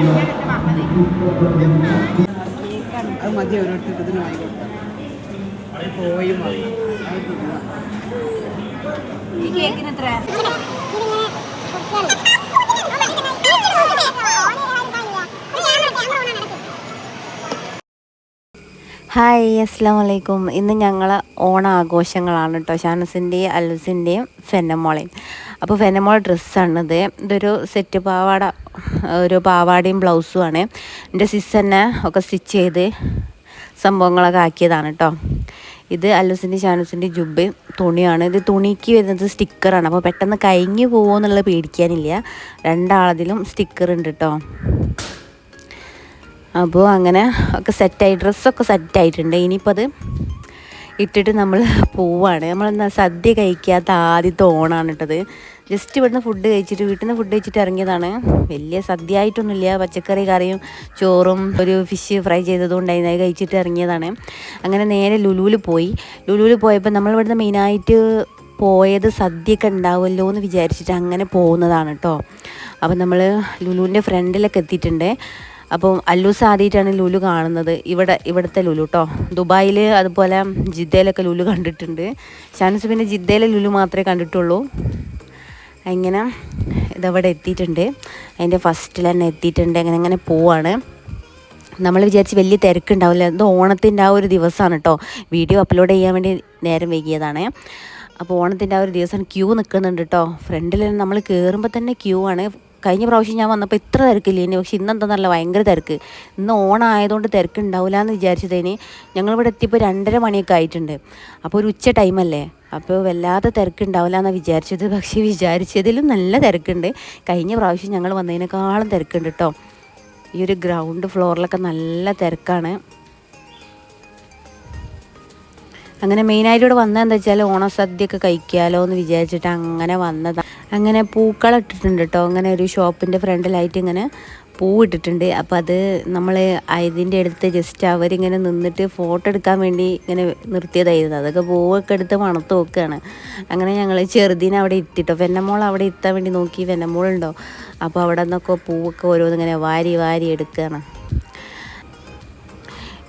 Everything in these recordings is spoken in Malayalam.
അത് മതി ഓരോരുത്തർക്ക് ഇതിന് വാങ്ങി കൊടുക്കാം. പോയും മതി. ഈ കേക്കിന് എത്ര? ഹായ്, അസ്സലാമു അലൈക്കും. ഇന്ന് ഞങ്ങൾ ഓണാഘോഷങ്ങളാണ് കേട്ടോ. ഷാനസിൻ്റെയും അല്ലൂസിൻ്റെയും ഫെന്നമോളെയും. അപ്പോൾ ഫെന്നമോൾ ഡ്രസ്സാണിത്. ഇതൊരു സെറ്റ് പാവാട, ഒരു പാവാടയും ബ്ലൗസുമാണ്. എൻ്റെ സിസ് തന്നെ ഒക്കെ സ്റ്റിച്ച് ചെയ്ത് സംഭവങ്ങളൊക്കെ ആക്കിയതാണ് കേട്ടോ. ഇത് അല്ലൂസിൻ്റെ ഷാനസിൻ്റെ ജുബ് തുണിയാണ്. ഇത് തുണിക്ക് വരുന്നത് സ്റ്റിക്കറാണ്. അപ്പോൾ പെട്ടെന്ന് കഴിഞ്ഞു പോകുമോ എന്നുള്ളത് പേടിക്കാനില്ല. രണ്ടാളതിലും സ്റ്റിക്കർ ഉണ്ട് കേട്ടോ. അപ്പോൾ അങ്ങനെ ഒക്കെ സെറ്റായി, ഡ്രസ്സൊക്കെ സെറ്റായിട്ടുണ്ട്. ഇനിയിപ്പോൾ അത് ഇട്ടിട്ട് നമ്മൾ പോവാണ്. നമ്മളെന്താ സദ്യ കഴിക്കാത്ത ആദ്യത്തെ ഓണാണ് ഇട്ടത്. ജസ്റ്റ് ഇവിടുന്ന് ഫുഡ് കഴിച്ചിട്ട്, വീട്ടിൽ നിന്ന് ഫുഡ് കഴിച്ചിട്ട് ഇറങ്ങിയതാണ്. വലിയ സദ്യ ആയിട്ടൊന്നുമില്ല, പച്ചക്കറി കറിയും ചോറും ഒരു ഫിഷ് ഫ്രൈ ചെയ്തതുകൊണ്ടായി അത് കഴിച്ചിട്ട് ഇറങ്ങിയതാണ്. അങ്ങനെ നേരെ ലുലുവിൽ പോയി. ലുലുവിൽ പോയപ്പോൾ നമ്മളിവിടുന്ന് മെയിനായിട്ട് പോയത് സദ്യയൊക്കെ ഉണ്ടാവുമല്ലോ എന്ന് വിചാരിച്ചിട്ട് അങ്ങനെ പോകുന്നതാണ് കേട്ടോ. അപ്പം നമ്മൾ ലുലുവിൻ്റെ ഫ്രണ്ടിലൊക്കെ എത്തിയിട്ടുണ്ട്. അപ്പം അല്ലൂസ് ആദ്യമായിട്ടാണ് ലുലു കാണുന്നത്. ഇവിടുത്തെ ലുലു കേട്ടോ. ദുബായിൽ അതുപോലെ ജിദ്ദയിലൊക്കെ ലുലു കണ്ടിട്ടുണ്ട്. ഷാനസ് പിന്നെ ജിദ്ദയിലെ ലുലു മാത്രമേ കണ്ടിട്ടുള്ളൂ. അങ്ങനെ ഇതവിടെ എത്തിയിട്ടുണ്ട്. അതിൻ്റെ ഫസ്റ്റിൽ തന്നെ എത്തിയിട്ടുണ്ട്. അങ്ങനെ പോവാണ്. നമ്മൾ വിചാരിച്ച് വലിയ തിരക്കുണ്ടാവില്ല. ഇത് ഓണത്തിൻ്റെ ആ ഒരു ദിവസമാണ് കേട്ടോ. വീഡിയോ അപ്ലോഡ് ചെയ്യാൻ വേണ്ടി നേരം വൈകിയതാണ്. അപ്പോൾ ഓണത്തിൻ്റെ ആ ഒരു ദിവസം ക്യൂ നിൽക്കുന്നുണ്ട് കേട്ടോ. ഫ്രണ്ടിൽ നമ്മൾ കയറുമ്പോൾ തന്നെ ക്യൂ ആണ്. കഴിഞ്ഞ പ്രാവശ്യം ഞാൻ വന്നപ്പോൾ ഇത്ര തിരക്കില്ലേനി, പക്ഷെ ഇന്നെന്താന്നല്ല ഭയങ്കര തിരക്ക്. ഇന്ന് ഓണമായതുകൊണ്ട് തിരക്കുണ്ടാവില്ല എന്ന് വിചാരിച്ചതിന് ഞങ്ങളിവിടെ എത്തിയപ്പോൾ 2:30 മണിയൊക്കെ ആയിട്ടുണ്ട്. അപ്പോൾ ഒരു ഉച്ച ടൈമല്ലേ, അപ്പോൾ വല്ലാതെ തിരക്കുണ്ടാവില്ല എന്നാണ് വിചാരിച്ചത്. പക്ഷേ വിചാരിച്ചതിലും നല്ല തിരക്കുണ്ട്. കഴിഞ്ഞ പ്രാവശ്യം ഞങ്ങൾ വന്നതിനേക്കാളും തിരക്കുണ്ട് കേട്ടോ. ഈ ഒരു ഗ്രൗണ്ട് ഫ്ലോറിലൊക്കെ നല്ല തിരക്കാണ്. അങ്ങനെ മെയിനായിട്ട് ഇവിടെ വന്നത് എന്താ വെച്ചാൽ ഓണസദ്യയൊക്കെ കഴിക്കാമല്ലോ എന്ന് വിചാരിച്ചിട്ട് അങ്ങനെ വന്നതാണ്. അങ്ങനെ പൂക്കളം ഇട്ടിട്ടുണ്ട് കേട്ടോ. അങ്ങനെ ഒരു ഷോപ്പിൻ്റെ ഫ്രണ്ടിലായിട്ട് ഇങ്ങനെ പൂവിട്ടിട്ടുണ്ട്. അപ്പോൾ അത് നമ്മൾ അതിൻ്റെ അടുത്ത് ജസ്റ്റ് അവരിങ്ങനെ നിന്നിട്ട് ഫോട്ടോ എടുക്കാൻ വേണ്ടി ഇങ്ങനെ നിർത്തിയതായിരുന്നു. അതൊക്കെ പൂവൊക്കെ എടുത്ത് മണത്ത് നോക്കുകയാണ്. അങ്ങനെ ഞങ്ങൾ ചെറുതിനെ അവിടെ ഇരുത്തിട്ടോ. വെന്നമോൾ അവിടെ ഇരുത്താൻ വേണ്ടി നോക്കി. വെന്നമോളുണ്ടോ, അപ്പോൾ അവിടെ നിന്നൊക്കെ പൂവൊക്കെ ഓരോന്നിങ്ങനെ വാരി വാരി എടുക്കുകയാണ്.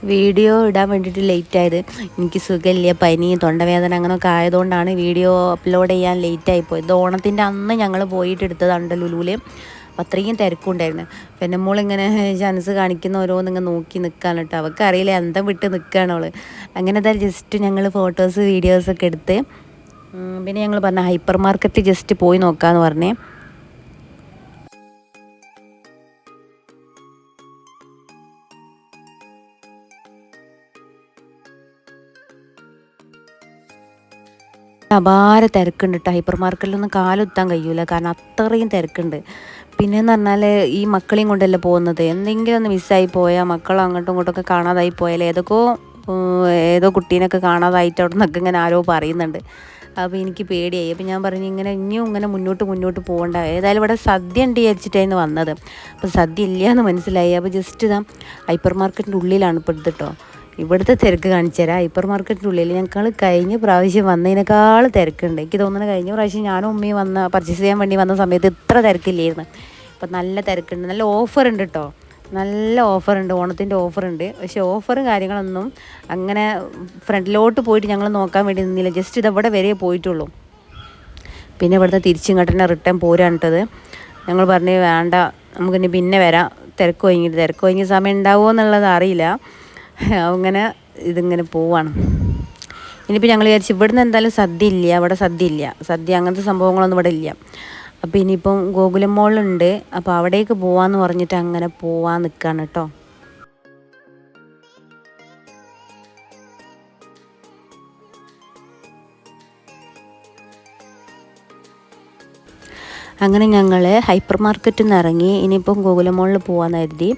വീഡിയോ ഇടാൻ വേണ്ടിയിട്ട് ലേറ്റായത്. എനിക്ക് സുഖമില്ല, പനി, തൊണ്ടവേദന അങ്ങനെയൊക്കെ ആയതുകൊണ്ടാണ് വീഡിയോ അപ്ലോഡ് ചെയ്യാൻ ലേറ്റായിപ്പോയി. ഇത് ഓണത്തിൻ്റെ അന്ന് ഞങ്ങൾ പോയിട്ട് എടുത്തതാണ് ലുലുവിൽ. അപ്പോൾ അത്രയും തിരക്കുണ്ടായിരുന്നു. പിന്നെ മോളിങ്ങനെ ചാൻസ് കാണിക്കുന്ന ഓരോന്നിങ്ങനെ നോക്കി നിൽക്കുകയാണ് കേട്ടോ. അവൾക്ക് അറിയില്ല, അന്തം വിട്ട് നിൽക്കുകയാണ് അവൾ. അങ്ങനെ തന്നെ ജസ്റ്റ് ഞങ്ങൾ ഫോട്ടോസ് വീഡിയോസൊക്കെ എടുത്ത് പിന്നെ ഞങ്ങൾ പറഞ്ഞ ഹൈപ്പർ മാർക്കറ്റ് ജസ്റ്റ് പോയി നോക്കാമെന്ന് പറഞ്ഞേ. അപാര തിരക്കുണ്ട് കേട്ടോ. ഹൈപ്പർ മാർക്കറ്റിലൊന്നും കാലുത്താൻ കഴിയൂല, കാരണം അത്രയും തിരക്കുണ്ട്. പിന്നെയെന്ന് പറഞ്ഞാൽ ഈ മക്കളെയും കൊണ്ടല്ലേ പോകുന്നത്. എന്തെങ്കിലും ഒന്ന് മിസ്സായി പോയാൽ മക്കളും അങ്ങോട്ടും ഇങ്ങോട്ടൊക്കെ കാണാതായി പോയാൽ ഏതോ കുട്ടീനൊക്കെ കാണാതായിട്ട് അവിടെ നിന്നൊക്കെ ഇങ്ങനെ ആരോ പറയുന്നുണ്ട്. അപ്പോൾ എനിക്ക് പേടിയായി. അപ്പോൾ ഞാൻ പറഞ്ഞു ഇനിയും ഇങ്ങനെ മുന്നോട്ട് പോകണ്ട. ഏതായാലും ഇവിടെ സദ്യ ഉണ്ട് വിചാരിച്ചിട്ടായിരുന്നു വന്നത്. അപ്പോൾ സദ്യ ഇല്ല എന്ന് മനസ്സിലായി. അപ്പോൾ ജസ്റ്റ് ഇതാ ഹൈപ്പർ മാർക്കറ്റിൻ്റെ ഉള്ളിലാണ് ഇപ്പോൾ ഇത് കേട്ടോ. ഇവിടുത്തെ തിരക്ക് കാണിച്ചു തരാം. ഹൈപ്പർ മാർക്കറ്റിൻ്റെ ഉള്ളിൽ ഞങ്ങൾ കഴിഞ്ഞ പ്രാവശ്യം വന്നതിനേക്കാൾ തിരക്കുണ്ട്. എനിക്ക് തോന്നുന്നത് കഴിഞ്ഞ പ്രാവശ്യം ഞാനും ഉമ്മയും പർച്ചേസ് ചെയ്യാൻ വേണ്ടി വന്ന സമയത്ത് ഇത്ര തിരക്കില്ലായിരുന്നു. ഇപ്പം നല്ല തിരക്കുണ്ട്. നല്ല ഓഫർ ഉണ്ട് കേട്ടോ. നല്ല ഓഫറുണ്ട്, ഓണത്തിൻ്റെ ഓഫറുണ്ട്. പക്ഷേ ഓഫറും കാര്യങ്ങളൊന്നും അങ്ങനെ ഫ്രണ്ടിലോട്ട് പോയിട്ട് ഞങ്ങൾ നോക്കാൻ വേണ്ടി നിന്നില്ല. ജസ്റ്റ് ഇതവിടെ വരെ പോയിട്ടുള്ളൂ. പിന്നെ ഇവിടുത്തെ തിരിച്ചിങ്ങോട്ട് തന്നെ റിട്ടേൺ പോരാണിട്ടത്. ഞങ്ങൾ പറഞ്ഞു വേണ്ട, നമുക്കിനി പിന്നെ വരാം, തിരക്ക് കഴിഞ്ഞ സമയം ഉണ്ടാവുമോ എന്നുള്ളത് അറിയില്ല. അങ്ങനെ ഇതിങ്ങനെ പോവാണ്. ഇനിയിപ്പോൾ ഞങ്ങൾ വിചാരിച്ചു ഇവിടുന്ന് എന്തായാലും സദ്യ ഇല്ല, അവിടെ സദ്യ അങ്ങനത്തെ സംഭവങ്ങളൊന്നും ഇവിടെ ഇല്ല. അപ്പോൾ ഇനിയിപ്പം ഗോകുലം മോളുണ്ട്, അപ്പോൾ അവിടേക്ക് പോവാമെന്ന് പറഞ്ഞിട്ട് അങ്ങനെ പോവാൻ നിൽക്കുകയാണ് കേട്ടോ. അങ്ങനെ ഞങ്ങൾ ഹൈപ്പർ മാർക്കറ്റിൽ നിന്ന് ഇറങ്ങി. ഇനിയിപ്പം ഗോകുലം മോളിൽ പോകാമെന്ന് കരുതി.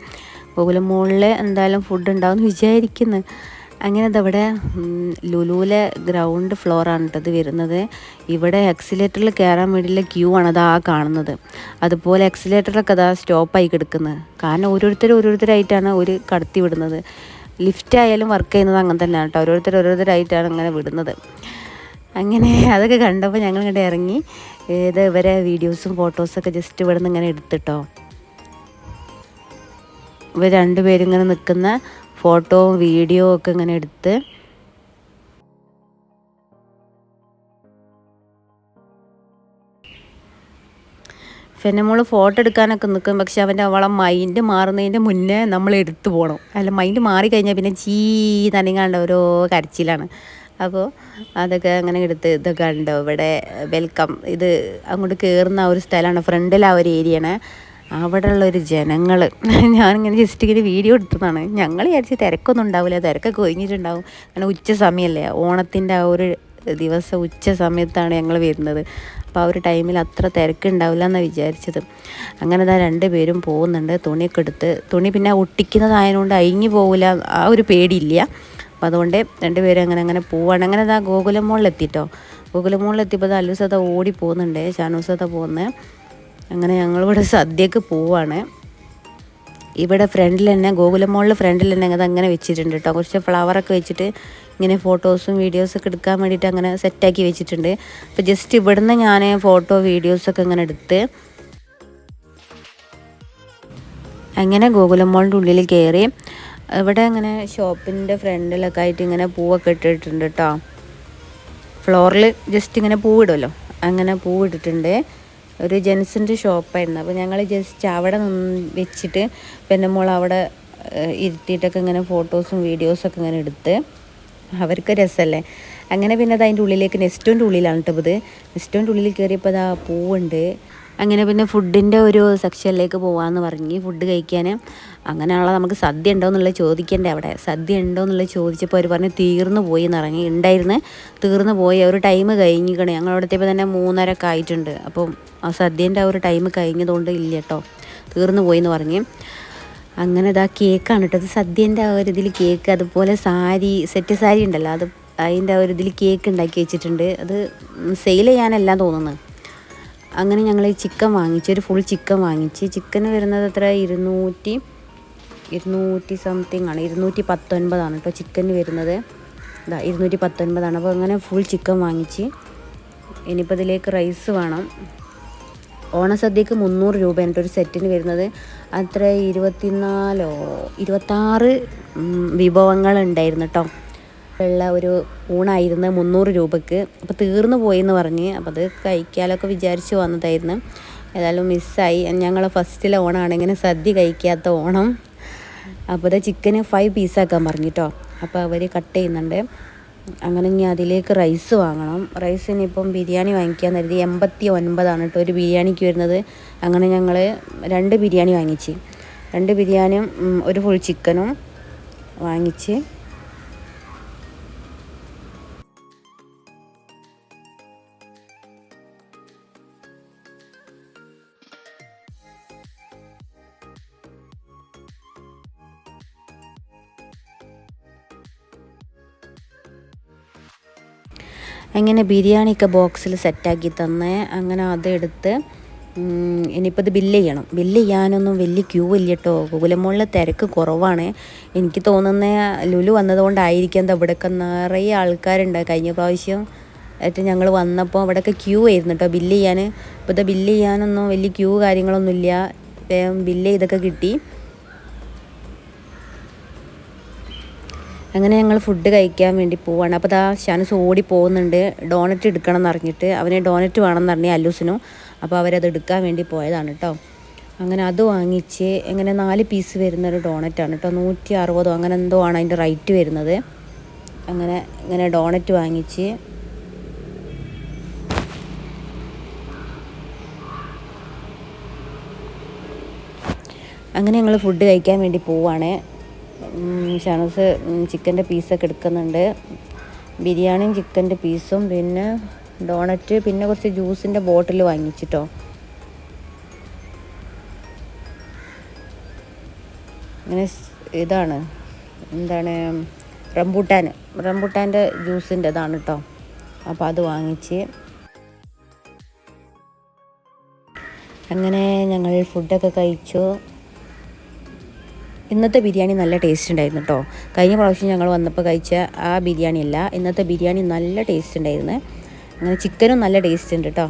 ഗോകുലം മോളിൽ എന്തായാലും ഫുഡ് ഉണ്ടാവുമെന്ന് വിചാരിക്കുന്നു. അങ്ങനെ അതവിടെ ലുലുവിലെ ഗ്രൗണ്ട് ഫ്ലോറാണ് കേട്ടത് വരുന്നത്. ഇവിടെ എക്സിലേറ്ററിൽ കയറാൻ വേണ്ടിയുള്ള ക്യൂ ആണ് അതാ കാണുന്നത്. അതുപോലെ എക്സിലേറ്ററിലൊക്കെ അതാ സ്റ്റോപ്പായി കിടക്കുന്നത്. കാരണം ഓരോരുത്തരായിട്ടാണ് ഒരു കടത്തി വിടുന്നത്. ലിഫ്റ്റ് ആയാലും വർക്ക് ചെയ്യുന്നത് അങ്ങനെ തന്നെയാണ് കേട്ടോ. ഓരോരുത്തരായിട്ടാണ് അങ്ങനെ വിടുന്നത്. അങ്ങനെ അതൊക്കെ കണ്ടപ്പോൾ ഞങ്ങൾ ഇങ്ങോട്ട് ഇറങ്ങി ഇവരെ വീഡിയോസും ഫോട്ടോസൊക്കെ ജസ്റ്റ് ഇവിടെ നിന്ന് ഇങ്ങനെ എടുത്തിട്ടോ. ഇവർ രണ്ടുപേരും ഇങ്ങനെ നിൽക്കുന്ന ഫോട്ടോവും വീഡിയോ ഒക്കെ ഇങ്ങനെ എടുത്ത് ഫെനമോൾ ഫോട്ടോ എടുക്കാനൊക്കെ നിൽക്കും. പക്ഷെ അവളെ മൈൻഡ് മാറുന്നതിൻ്റെ മുന്നേ നമ്മൾ എടുത്തു പോകണം. അല്ല, മൈൻഡ് മാറിക്കഴിഞ്ഞാൽ പിന്നെ നനങ്ങാണ്ട് ഓരോ കരച്ചിലാണ്. അപ്പോൾ അതൊക്കെ അങ്ങനെ എടുത്ത് ഇതൊക്കെ ഉണ്ടോ ഇവിടെ വെൽക്കം, ഇത് അങ്ങോട്ട് കയറുന്ന ഒരു സ്ഥലമാണ്, ഫ്രണ്ടിൽ ആ ഒരു ഏരിയയാണ്. അവിടെ ഉള്ളൊരു ജനങ്ങൾ ഞാനിങ്ങനെ ജസ്റ്റ് ഇങ്ങനെ വീഡിയോ എടുത്തതാണ്. ഞങ്ങൾ വിചാരിച്ച് തിരക്കൊന്നും ഉണ്ടാവില്ല, തിരക്കൊക്കെ ഒഴിഞ്ഞിട്ടുണ്ടാവും. അങ്ങനെ ഉച്ച സമയമല്ലേ, ഓണത്തിൻ്റെ ആ ഒരു ദിവസം ഉച്ച സമയത്താണ് ഞങ്ങൾ വരുന്നത്. അപ്പോൾ ആ ഒരു ടൈമിൽ അത്ര തിരക്കുണ്ടാവില്ല എന്നാണ് വിചാരിച്ചത്. അങ്ങനെ ദാ 2 പേരും പോകുന്നുണ്ട്. തുണിയൊക്കെ എടുത്ത്, തുണി പിന്നെ ഒട്ടിക്കുന്നതായതുകൊണ്ട് അഴിഞ്ഞു പോകില്ല, ആ ഒരു പേടിയില്ല. അപ്പോൾ അതുകൊണ്ട് 2 പേരും അങ്ങനെ പോവാണ്. അങ്ങനെ ദാ ഗോകുലം മോളിലെത്തിട്ടോ. ഗോകുലം മോളിലെത്തിയപ്പോൾ അത് അല്ലൂസത ഓടി പോകുന്നുണ്ട്, ഷാനൂസത പോകുന്നത്. അങ്ങനെ ഞങ്ങളിവിടെ സദ്യക്ക് പോവാണ്. ഇവിടെ ഫ്രണ്ടിൽ തന്നെ ഗോകുലം മോളിൽ ഫ്രണ്ടിൽ തന്നെ അതങ്ങനെ വെച്ചിട്ടുണ്ട് കേട്ടോ. കുറച്ച് ഫ്ലവറൊക്കെ വെച്ചിട്ട് ഇങ്ങനെ ഫോട്ടോസും വീഡിയോസൊക്കെ എടുക്കാൻ വേണ്ടിയിട്ട് അങ്ങനെ സെറ്റാക്കി വെച്ചിട്ടുണ്ട്. അപ്പോൾ ജസ്റ്റ് ഇവിടുന്ന് ഞാൻ ഫോട്ടോ വീഡിയോസൊക്കെ ഇങ്ങനെ എടുത്ത് അങ്ങനെ ഗോകുലം മോളിൻ്റെ ഉള്ളിൽ കയറി. ഇവിടെ ഇങ്ങനെ ഷോപ്പിൻ്റെ ഫ്രണ്ടിലൊക്കെ ആയിട്ട് ഇങ്ങനെ പൂവൊക്കെ ഇട്ടിട്ടുണ്ട് കേട്ടോ. ഫ്ലോറിൽ ജസ്റ്റ് ഇങ്ങനെ പൂവിടുമല്ലോ, അങ്ങനെ പൂവിട്ടിട്ടുണ്ട്. ഒരു ജെൻസിൻ്റെ ഷോപ്പായിരുന്നു. അപ്പോൾ ഞങ്ങൾ ജസ്റ്റ് അവിടെ വെച്ചിട്ട് പിന്നെ മോൾ അവിടെ ഇരുത്തിയിട്ടൊക്കെ ഇങ്ങനെ ഫോട്ടോസും വീഡിയോസൊക്കെ ഇങ്ങനെ എടുത്ത് അവർക്ക് രസമല്ലേ. അങ്ങനെ പിന്നെ അത് അതിൻ്റെ ഉള്ളിലേക്ക് നെസ്റ്റോൻ്റെ ഉള്ളിലാണ് കേട്ടോ. ഇത് നെസ്റ്റോൻ്റെ ഉള്ളിൽ കയറിയപ്പോൾ അതാ പൂവുണ്ട്. അങ്ങനെ പിന്നെ ഫുഡിൻ്റെ ഒരു സെക്ഷനിലേക്ക് പോകാമെന്ന് പറഞ്ഞ് ഫുഡ് കഴിക്കാൻ. അങ്ങനെയാണല്ലോ നമുക്ക് സദ്യ ഉണ്ടോ എന്നുള്ളത് ചോദിക്കേണ്ടേ. അവിടെ സദ്യ ഉണ്ടോ എന്നുള്ളത് ചോദിച്ചപ്പോൾ അവർ പറഞ്ഞ് തീർന്നു പോയി എന്ന് പറഞ്ഞ്. ഉണ്ടായിരുന്നു, തീർന്നു പോയി, ഒരു ടൈം കഴിഞ്ഞിരിക്കണം. ഞങ്ങളവിടെ എത്തിയപ്പോൾ തന്നെ 3:30 ആയിട്ടുണ്ട്. അപ്പം ആ സദ്യേൻ്റെ ആ ഒരു ടൈം കഴിഞ്ഞതുകൊണ്ട് ഇല്ല കേട്ടോ, തീർന്നു പോയി എന്ന് പറഞ്ഞ്. അങ്ങനെ ഇതാ കേക്കാണ് കേട്ടോ. അത് സദ്യേൻ്റെ ആ ഒരു ഇതിൽ കേക്ക്, അതുപോലെ സാരി, സെറ്റ് സാരി ഉണ്ടല്ലോ, അത് അതിൻ്റെ ആ ഒരു ഇതിൽ കേക്ക് ഉണ്ടാക്കി വെച്ചിട്ടുണ്ട്. അത് സെയിൽ ചെയ്യാനെല്ലാം തോന്നുന്നത്. അങ്ങനെ ഞങ്ങൾ ചിക്കൻ വാങ്ങിച്ച്, ഒരു ഫുൾ ചിക്കൻ വാങ്ങിച്ച്. ചിക്കന് വരുന്നത് എത്ര, 200 സംതിങ് ആണ്, 219 കേട്ടോ ചിക്കന് വരുന്നത്. ഇതാ 219. അപ്പോൾ അങ്ങനെ ഫുൾ ചിക്കൻ വാങ്ങിച്ച്. ഇനിയിപ്പോൾ ഇതിലേക്ക് റൈസ് വേണം. ഓണസദ്യക്ക് 300 രൂപയാണ് ഒരു സെറ്റിന് വരുന്നത്. അത്ര 26 വിഭവങ്ങളുണ്ടായിരുന്നു കേട്ടോ. ഉള്ള ഒരു ഊണായിരുന്നു 300 രൂപക്ക്. അപ്പോൾ തീർന്നു പോയെന്ന് പറഞ്ഞ്, അപ്പോൾ അത് കഴിക്കാനൊക്കെ വിചാരിച്ച് വന്നതായിരുന്നു. ഏതായാലും മിസ്സായി. ഞങ്ങൾ ഫസ്റ്റിലെ ഓണമാണ് ഇങ്ങനെ സദ്യ കഴിക്കാത്ത ഓണം. അപ്പോൾ അത് ചിക്കന് 5 പീസാക്കാൻ പറഞ്ഞു കേട്ടോ. അപ്പോൾ അവർ കട്ട് ചെയ്യുന്നുണ്ട്. അങ്ങനെ ഇനി അതിലേക്ക് റൈസ് വാങ്ങണം. റൈസിന് ഇപ്പം ബിരിയാണി വാങ്ങിക്കാൻ കരുതി 89 കേട്ടോ ഒരു ബിരിയാണിക്ക് വരുന്നത്. അങ്ങനെ ഞങ്ങൾ 2 ബിരിയാണി വാങ്ങിച്ച്, 2 ബിരിയാണിയും ഒരു ഫുൾ ചിക്കനും വാങ്ങിച്ച്. അങ്ങനെ ബിരിയാണിയൊക്കെ ബോക്സിൽ സെറ്റാക്കി തന്നേ. അങ്ങനെ അതെടുത്ത് ഇനിയിപ്പോൾ ഇത് ബില്ല് ചെയ്യണം. ബില്ല് ചെയ്യാനൊന്നും വലിയ ക്യൂ ഇല്ല കേട്ടോ. ഗോകുലമോളിലെ തിരക്ക് കുറവാണ്. എനിക്ക് തോന്നുന്ന ലുലു വന്നതുകൊണ്ടായിരിക്കും. എന്താ ഇവിടെയൊക്കെ നിറയെ ആൾക്കാരുണ്ട്. കഴിഞ്ഞ പ്രാവശ്യം ഞങ്ങൾ വന്നപ്പോൾ അവിടെയൊക്കെ ക്യൂ ആയിരുന്നു കേട്ടോ ബില്ല് ചെയ്യാൻ. ഇപ്പോൾ ഇത് ബില്ല് ചെയ്യാനൊന്നും വലിയ ക്യൂ കാര്യങ്ങളൊന്നുമില്ല. ബില്ല് ചെയ്തൊക്കെ കിട്ടി. അങ്ങനെ ഞങ്ങൾ ഫുഡ് കഴിക്കാൻ വേണ്ടി പോവാണ്. അപ്പോൾ ദാ ഷാനൂസ് ഓടി പോകുന്നുണ്ട് ഡോണറ്റ് എടുക്കണം എന്ന് അറിഞ്ഞിട്ട്. അവന് ഡോണറ്റ് വേണമെന്ന് പറഞ്ഞ് അല്ലൂസിനും. അപ്പോൾ അവരത് എടുക്കാൻ വേണ്ടി പോയതാണ് കേട്ടോ. അങ്ങനെ അത് വാങ്ങിച്ച്. എങ്ങനെ 4 പീസ് വരുന്നൊരു ഡോണറ്റാണ് കേട്ടോ. 160 അങ്ങനെ എന്തോ ആണ് അതിൻ്റെ റേറ്റ് വരുന്നത്. അങ്ങനെ ഡോണറ്റ് വാങ്ങിച്ച്. അങ്ങനെ ഞങ്ങൾ ഫുഡ് കഴിക്കാൻ വേണ്ടി പോവാണ്. ഷാനൂസ് ചിക്കൻ്റെ പീസൊക്കെ എടുക്കുന്നുണ്ട്. ബിരിയാണിയും ചിക്കൻ്റെ പീസും പിന്നെ ഡോണറ്റ് പിന്നെ കുറച്ച് ജ്യൂസിൻ്റെ ബോട്ടിൽ വാങ്ങിച്ചിട്ടോ. അങ്ങനെ ഇതാണ് എന്താണ് റംബൂട്ടാൻ്റെ ജ്യൂസിൻ്റെ ഇതാണ് കേട്ടോ. അപ്പോൾ അത് വാങ്ങിച്ച്. അങ്ങനെ ഞങ്ങൾ ഫുഡൊക്കെ കഴിച്ചു. ഇന്നത്തെ ബിരിയാണി നല്ല ടേസ്റ്റ് ഉണ്ടായിരുന്നു കേട്ടോ. കഴിഞ്ഞ പ്രാവശ്യം ഞങ്ങൾ വന്നപ്പോൾ കഴിച്ച ആ ബിരിയാണി അല്ല, ഇന്നത്തെ ബിരിയാണി നല്ല ടേസ്റ്റ് ഉണ്ടായിരുന്നു. അങ്ങനെ ചിക്കനും നല്ല ടേസ്റ്റ് ഉണ്ട് കേട്ടോ.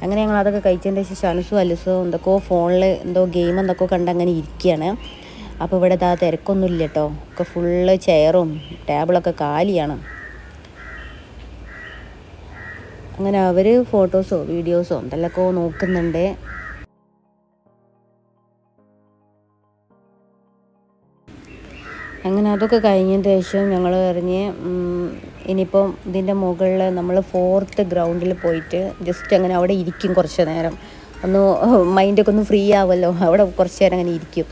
അങ്ങനെ ഞങ്ങൾ അതൊക്കെ കഴിച്ചതിൻ്റെ ശേഷം ഷാനൂസും അല്ലൂസും എന്തൊക്കെയോ ഫോണിൽ എന്തോ ഗെയിം എന്തൊക്കെയോ കണ്ട് അങ്ങനെ ഇരിക്കുകയാണ്. അപ്പോൾ ഇവിടെ തിരക്കൊന്നുമില്ല കേട്ടോ, ഒക്കെ ഫുള്ള് ചെയറും ടേബിളൊക്കെ കാലിയാണ്. അങ്ങനെ അവർ ഫോട്ടോസോ വീഡിയോസോ എന്തെല്ലാമൊക്കെ നോക്കുന്നുണ്ട്. അങ്ങനെ അതൊക്കെ കഴിഞ്ഞതിന് ശേഷം ഞങ്ങൾ പറഞ്ഞ് ഇനിയിപ്പം ഇതിൻ്റെ മുകളിൽ നമ്മൾ 4th ഗ്രൗണ്ടിൽ പോയിട്ട് ജസ്റ്റ് അങ്ങനെ അവിടെ ഇരിക്കും കുറച്ച് നേരം, ഒന്ന് മൈൻഡൊക്കെ ഒന്ന് ഫ്രീ ആവുമല്ലോ, അവിടെ കുറച്ച് നേരം അങ്ങനെ ഇരിക്കും.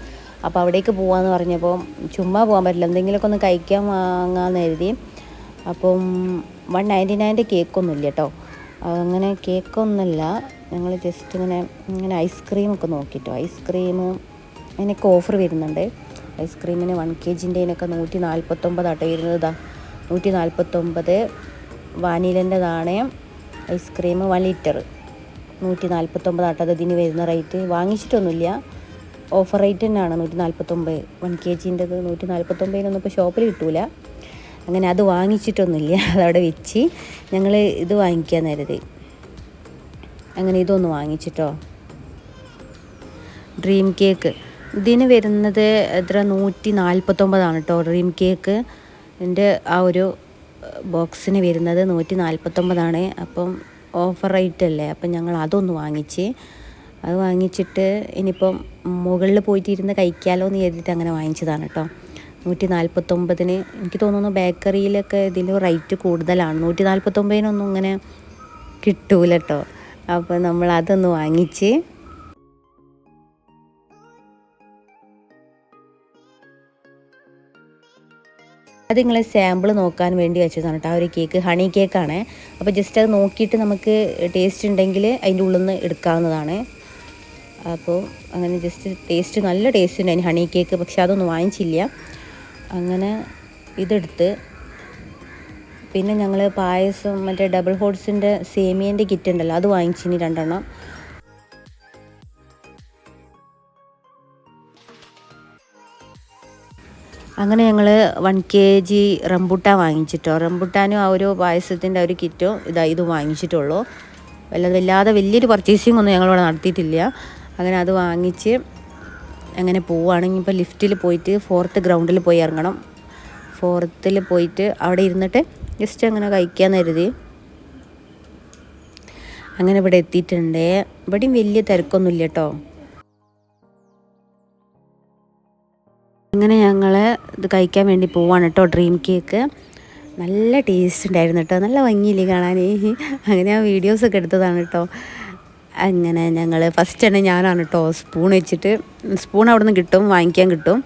അപ്പോൾ അവിടേക്ക് പോകാമെന്ന് പറഞ്ഞപ്പോൾ ചുമ്മാ പോകാൻ പറ്റില്ല, എന്തെങ്കിലുമൊക്കെ ഒന്ന് കഴിക്കാൻ വാങ്ങാമെന്ന് കരുതി. അപ്പം 199 കേക്കൊന്നുമില്ല കേട്ടോ, അങ്ങനെ കേക്കൊന്നുമില്ല. ഞങ്ങൾ ജസ്റ്റ് ഇങ്ങനെ ഐസ്ക്രീമൊക്കെ നോക്കിയിട്ടോ, ഐസ്ക്രീമും അതിനൊക്കെ ഓഫർ വരുന്നുണ്ട്. ഐസ്ക്രീമിന് 1 kgൻ്റെതിനൊക്കെ 149 ആട്ടോ വരുന്നത്. ഇതാ 149 വാനിലൻ്റെതാണ്. ഐസ്ക്രീം 1 ലിറ്റർ 149 ആട്ടോ അതിന് വരുന്ന റേറ്റ്. വാങ്ങിച്ചിട്ടൊന്നുമില്ല, ഓഫർ റേറ്റ് തന്നെയാണ് 149. 1 kgൻ്റെത് 149 ഇപ്പോൾ ഷോപ്പിൽ കിട്ടൂല. അങ്ങനെ അത് വാങ്ങിച്ചിട്ടൊന്നുമില്ല, അതവിടെ വെച്ച് ഞങ്ങൾ ഇത് വാങ്ങിക്കാൻ നേരത്. അങ്ങനെ ഇതൊന്ന് വാങ്ങിച്ചിട്ടോ. ഡ്രീം കേക്ക് ഇതിന് വരുന്നത് എത്ര 149 കേട്ടോ. ഡ്രീം കേക്ക് എൻ്റെ ആ ഒരു ബോക്സിന് വരുന്നത് 149. അപ്പം ഓഫർ റേറ്റ് അല്ലേ, അപ്പം ഞങ്ങൾ അതൊന്ന് വാങ്ങിച്ച്. അത് വാങ്ങിച്ചിട്ട് ഇനിയിപ്പം മുകളിൽ പോയിട്ട് ഇരുന്ന് കഴിക്കാമല്ലോ എന്ന് കരുതിയിട്ട് അങ്ങനെ വാങ്ങിച്ചതാണ് കേട്ടോ. 149 എനിക്ക് തോന്നുന്നു ബേക്കറിയിലൊക്കെ ഇതിൽ റേറ്റ് കൂടുതലാണ്. 149 ഇങ്ങനെ കിട്ടൂല കേട്ടോ. അപ്പോൾ നമ്മൾ അതൊന്ന് വാങ്ങിച്ച്. അത് നിങ്ങളെ സാമ്പിൾ നോക്കാൻ വേണ്ടി വെച്ചതാണ് കേട്ടോ. ആ ഒരു കേക്ക് ഹണി കേക്കാണ്. അപ്പോൾ ജസ്റ്റ് അത് നോക്കിയിട്ട് നമുക്ക് ടേസ്റ്റ് ഉണ്ടെങ്കിൽ അതിൻ്റെ ഉള്ളിൽ നിന്ന് എടുക്കാവുന്നതാണ്. അപ്പോൾ അങ്ങനെ ജസ്റ്റ് ടേസ്റ്റ് നല്ല ടേസ്റ്റ് ഉണ്ടായിരുന്നു ഹണി കേക്ക്, പക്ഷെ അതൊന്നും വാങ്ങിച്ചില്ല. അങ്ങനെ ഇതെടുത്ത് പിന്നെ ഞങ്ങൾ പായസം മറ്റേ ഡബിൾ ഹോട്ട്സിൻ്റെ സേമിയൻ്റെ കിറ്റ് ഉണ്ടല്ലോ, അത് വാങ്ങിച്ചിനി 2 എണ്ണം. അങ്ങനെ ഞങ്ങൾ 1 kg റംബുട്ടാൻ വാങ്ങിച്ചിട്ടോ. റംബുട്ടാനും ആ ഒരു പായസത്തിൻ്റെ ഒരു കിറ്റും ഇത് വാങ്ങിച്ചിട്ടുള്ളൂ. വല്ലാതെ വലിയൊരു പർച്ചേസിങ് ഒന്നും ഞങ്ങളിവിടെ നടത്തിയിട്ടില്ല. അങ്ങനെ അത് വാങ്ങിച്ച് അങ്ങനെ പോവുകയാണെങ്കിൽ ഇപ്പോൾ ലിഫ്റ്റിൽ പോയിട്ട് 4th ഗ്രൗണ്ടിൽ പോയി ഇറങ്ങണം. 4th പോയിട്ട് അവിടെ ഇരുന്നിട്ട് ജസ്റ്റ് അങ്ങനെ കഴിക്കാമെന്ന് കരുതി. അങ്ങനെ ഇവിടെ എത്തിയിട്ടുണ്ട്. ഇവിടെയും വലിയ തിരക്കൊന്നുമില്ല കേട്ടോ. അങ്ങനെ ഞങ്ങൾ ഇത് കഴിക്കാൻ വേണ്ടി പോവാണ് കേട്ടോ. ഡ്രീം കേക്ക് നല്ല ടേസ്റ്റ് ഉണ്ടായിരുന്നു കേട്ടോ, നല്ല ഭംഗിയില്ലേ കാണാൻ. അങ്ങനെ ആ വീഡിയോസൊക്കെ എടുത്തതാണ് കേട്ടോ. അങ്ങനെ ഞങ്ങൾ ഫസ്റ്റ് തന്നെ ഞാനാണ് കേട്ടോ സ്പൂൺ വെച്ചിട്ട്, സ്പൂൺ അവിടെ നിന്ന് കിട്ടും, വാങ്ങിക്കാൻ കിട്ടും,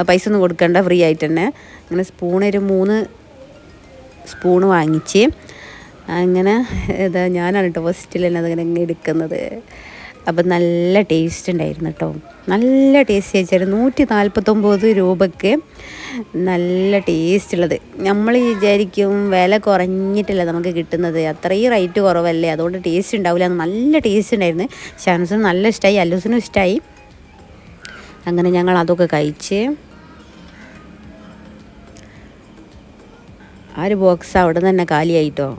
പൈസ ഒന്നും കൊടുക്കണ്ട, ഫ്രീ ആയിട്ട് തന്നെ. അങ്ങനെ സ്പൂൺ ഒരു 3 സ്പൂണ് വാങ്ങിച്ച് അങ്ങനെ ഇതാ ഞാനാണ് കേട്ടോ ഫസ്റ്റിൽ തന്നെ അതങ്ങനെ എടുക്കുന്നത്. അപ്പം നല്ല ടേസ്റ്റ് ഉണ്ടായിരുന്നു കേട്ടോ, നല്ല ടേസ്റ്റ് വെച്ചാൽ 149 രൂപയ്ക്ക് നല്ല ടേസ്റ്റ് ഉള്ളത്. നമ്മൾ വിചാരിക്കും വില കുറഞ്ഞിട്ടല്ല നമുക്ക് കിട്ടുന്നത്, അത്രയും റേറ്റ് കുറവല്ലേ അതുകൊണ്ട് ടേസ്റ്റ് ഉണ്ടാവില്ല. നല്ല ടേസ്റ്റ് ഉണ്ടായിരുന്നു. ഷാൻസിനും നല്ല ഇഷ്ടമായി, അല്ലൂസിനും ഇഷ്ടമായി. അങ്ങനെ ഞങ്ങൾ അതൊക്കെ കഴിച്ച് ആ ഒരു ബോക്സ് അവിടെ നിന്ന് തന്നെ കാലിയായിട്ടോ.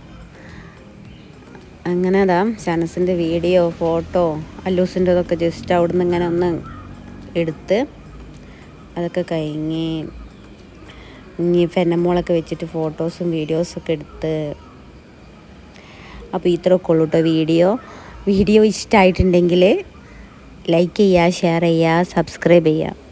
അങ്ങനെ അതാ ഷാനസിൻ്റെ വീഡിയോ ഫോട്ടോ അല്ലൂസിൻ്റെതൊക്കെ ജസ്റ്റ് അവിടെ നിന്ന് ഇങ്ങനെ ഒന്ന് എടുത്ത് അതൊക്കെ കഴിഞ്ഞ് ഇനി ഫെന്നമോളൊക്കെ വെച്ചിട്ട് ഫോട്ടോസും വീഡിയോസൊക്കെ എടുത്ത്. അപ്പോൾ ഇത്രയൊക്കെ ഉള്ളൂ കേട്ടോ വീഡിയോ ഇഷ്ടമായിട്ടുണ്ടെങ്കിൽ ലൈക്ക് ചെയ്യുക, ഷെയർ ചെയ്യുക, സബ്സ്ക്രൈബ് ചെയ്യുക.